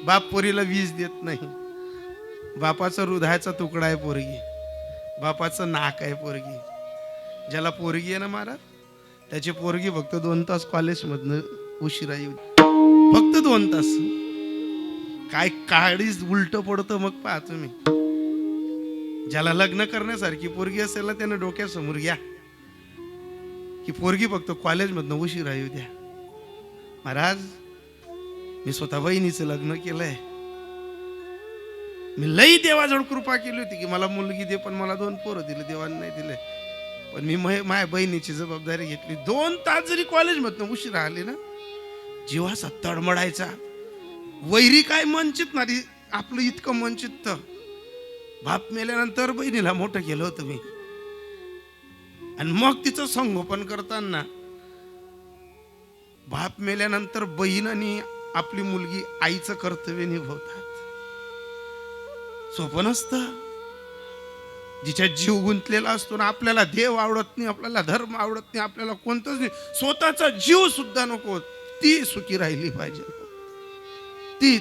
बाप पोरीला वीज देत नाही. बापाचा हृदयाचा तुकडा आहे पोरगी, बापाचं नाक आहे पोरगी. ज्याला पोरगी आहे ना महाराज, त्याची पोरगी फक्त 2 तास कॉलेजमधनं उशिरा येऊ, फक्त 2 तास. काय काळीच उलट पडतं मग पहा तुम्ही. ज्याला लग्न करण्यासारखी पोरगी असेल ना, त्यानं डोक्यासमोर घ्या की पोरगी फक्त कॉलेजमधनं उशिरा येऊ द्या. महाराज, मी स्वतः बहिणीचं लग्न केलंय. मी लई देवाजवळ कृपा केली होती की मला मुलगी दे, पण मला 2 पोरं दिले, देवाने नाही दिले. पण मी माझ्या बहिणीची जबाबदारी घेतली. 2 तास जरी कॉलेजमधनं उशिरा आले ना, जीव असा तडमडायचा. वैरी काय मन चितणारी, आपलं इतकं मन चित्त. बाप मेल्यानंतर बहिणीला मोठं केलं होतं मी, आणि मग तिचं संगोपन करताना बाप मेल्यानंतर बहीण आणि आपली मुलगी आईचं कर्तव्य निभवतात. सोपं नसतं. जिच्या जीव गुंतलेला असतो ना, आपल्याला देव आवडत नाही, आपल्याला धर्म आवडत नाही, आपल्याला कोणतंच नाही, स्वतःचा जीव सुद्धा नको, ती सुखी राहिली पाहिजे. ती